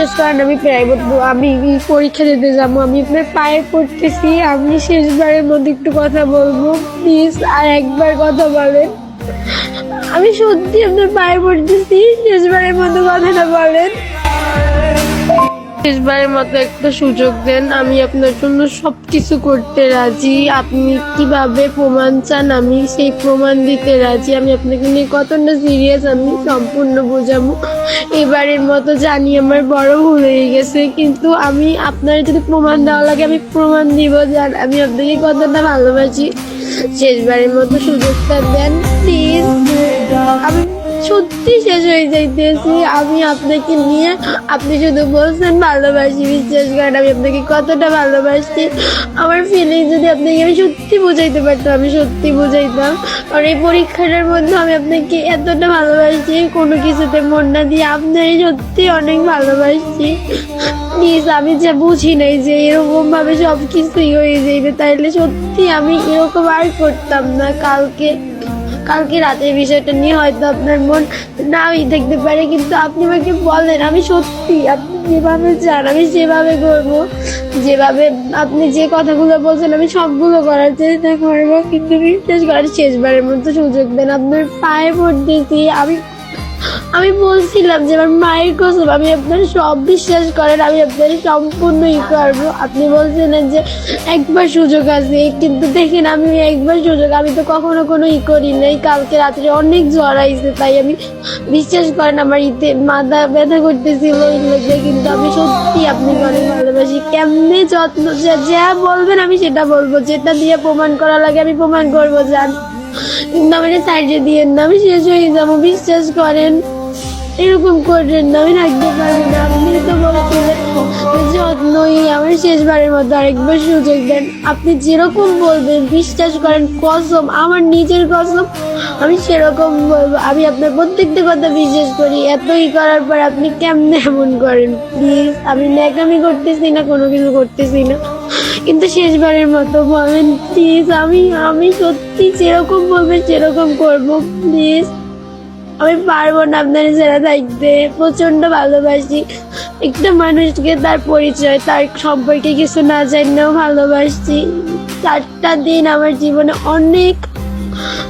বিশ্বাস করেন আমি প্রাইভেট আমি পরীক্ষা দিতে যাবো, আমি আপনার পায়ে পড়তেছি, আমি শেষবারের মধ্যে একটু কথা বলবো প্লিজ, আর একবার কথা বলেন। আমি সত্যি আপনার পায়ে পড়তেছি, শেষবারের মতো কথাটা বলেন, শেষবারের মতো একটা সুযোগ দেন। আমি আপনার জন্য সবকিছু করতে রাজি। আপনি কিভাবে প্রমাণ চান আমি সেই প্রমাণ দিতে রাজি। আমি আপনাকে নিয়ে কতটা সিরিয়াস আমি সম্পূর্ণ বোঝাবো। এবারের মতো জানি আমার বড় ভুল হয়ে গেছে, কিন্তু আমি আপনার যদি প্রমাণ দেওয়া লাগে আমি প্রমাণ দিব জান আমি আপনাকে কতটা ভালোবাসি। শেষবারের মতো সুযোগটা দেন প্লিজ। আমি সত্যি শেষ হয়ে যাইতেছি আমি আপনাকে নিয়ে। আপনি শুধু বলছেন ভালোবাসি, বিশ্বাস করেন আমি আপনাকে কতটা ভালোবাসি। আমার ফিলিং যদি আপনাকে আমি সত্যি বুঝাইতে পারতাম আমি সত্যি বুঝাইতাম। আর এই পরীক্ষাটার মধ্যে আমি আপনাকে এতটা ভালোবাসি, কোনো কিছুতে মন না দিয়ে আপনারই সত্যি অনেক ভালোবাসি। প্লিজ আমি যা বুঝি নাই যে এরকম ভাবে সব কিছুই হয়ে যাইবে, তাইলে সত্যি আমি এরকম আর করতাম না। কালকে রাতের বিষয়টা নিয়ে হয়তো আপনার মন নাও দেখতে পারে, কিন্তু আপনি আমাকে বলেন, আমি সত্যি আপনি যেভাবে চান আমি সেভাবে করবো। যেভাবে আপনি যে কথাগুলো বলছেন আমি সবগুলো করার চেষ্টা করবো, কিন্তু বিশ্বাস করার শেষবারের মতো সুযোগ দেন। আপনার পায়ে পড়তেছি। আমি বলছিলাম যে আমার মায়ের কসম আমি আপনার সব বিশ্বাস করেন আমি আপনার সম্পূর্ণই করবো। আপনি বলছিলেন যে একবার সুযোগ আছে, কিন্তু দেখেন আমি একবার সুযোগ আমি তো কখনো কোনো করি নাই। কালকে রাত্রে অনেক জ্বর আইছে, তাই আমি বিশ্বাস করেন আমার মাথা ব্যথা করতেছিল ওই লোকে, কিন্তু আমি সত্যি আপনাকে অনেক ভালোবাসি। কেমনে যত্ন যা বলবেন আমি সেটা বলবো, যেটা দিয়ে প্রমাণ করা লাগে আমি প্রমাণ করবো জান, কিন্তু আমাকে সাইডে দিয়ে না, আমি শেষ হয়ে যাবো। বিশ্বাস করেন, এরকম করেন না, আমি রাখতে পারবো না। আপনি তো বলছিলেন যত্নই আমার শেষবারের মতো আরেকবার সুযোগ দেন। আপনি যেরকম বলবেন বিশ্বাস করেন, কসম আমার নিজের কসম আমি সেরকম বলবো। আমি আপনার প্রত্যেকটা কথা বিশ্বাস করি, এতই করার পর আপনি কেমনে এমন করেন? প্লিজ, আমি ন্যাকামি করতেছি না, কোনো কিছু করতেছি না, কিন্তু শেষবারের মতো বলেন প্লিজ। আমি সত্যি যেরকম বলবেন সেরকম করবো প্লিজ। আমি পারবো না আপনার ছেড়ে থাকতে, প্রচন্ড ভালোবাসি একটা মানুষকে, তার পরিচয় তার সম্পর্কে কিছু না জানলেও ভালোবাসি। 4টা দিন আমার জীবনে অনেক,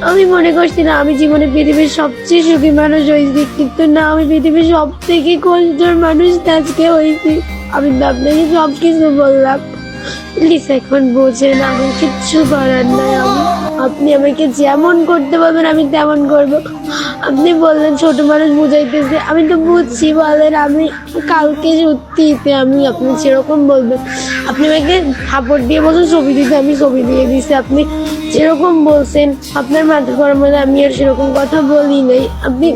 আমি মনে করছিলাম আমি জীবনে পৃথিবীর সবচেয়ে সুখী মানুষ হয়েছি, কিন্তু না, আমি পৃথিবীর সব থেকে কষ্টের মানুষ আজকে হয়েছি। আমি তো আপনাকে সব কিছু বললাম, প্লিজ এখন বোঝেন, আমার কিচ্ছু করার নাই। আপনি আমাকে যেমন করতে বলবেন আমি তেমন করব। আপনি বললেন ছোট মানুষ বুঝাইতেছে, আমি তো বুঝছি, বলেন আমি কালকে সত্যিতে আমি আপনি যেরকম বলবেন, আপনি আমাকে থাপড় দিয়ে বলছেন ছবি দিতে, আমি ছবি দিয়ে দিছি। আপনি যেরকম বলছেন আপনার মাথা গরম হলে আমি আর সেরকম কথা বলি নাই। আপনি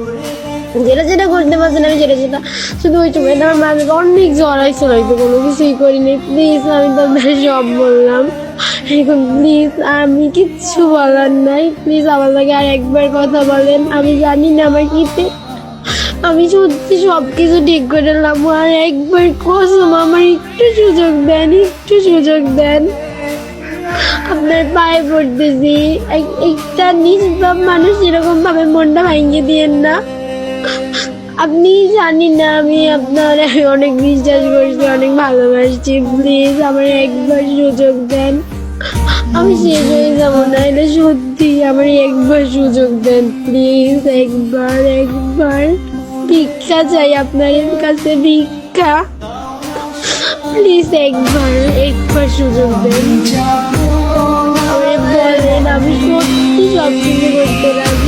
যেটা করতে পারছেন আমি যেটা শুধু ওই সময় আমার মাঝে অনেক জ্বর আইছিল, হয়তো কোনো কিছুই করিনি। প্লিজ আমি তো আপনার সব বললাম, এখন প্লিজ আমি কিচ্ছু বলার নাই। প্লিজ আমার লাগে আর একবার কথা বলেন। আমি জানি না আমার কিতে, আমি সত্যি সবকিছু ঠিক করে নিলাম, আর একবার কসম আমার একটু সুযোগ দেন, একটু সুযোগ দেন। আপনার পায়ে পড়তেছি, একটা নিষ্পাপ মানুষ এরকম ভাবে মনটা ভাঙিয়ে দিয়েন না। আপনি জানি না আমি আপনার অনেক বিশ্বাস করছি, অনেক ভালোবাসছি। প্লিজ আমার একবার সুযোগ দেন, আমি শেষ হয়ে যাবো না, এটা সত্যি। আমার একবার সুযোগ দেন প্লিজ, একবার ভিক্ষা চাই আপনার কাছে, ভিক্ষা প্লিজ, একবার সুযোগ দেন। বলেন, আমি সত্যি সব কিছু করতে রাজি।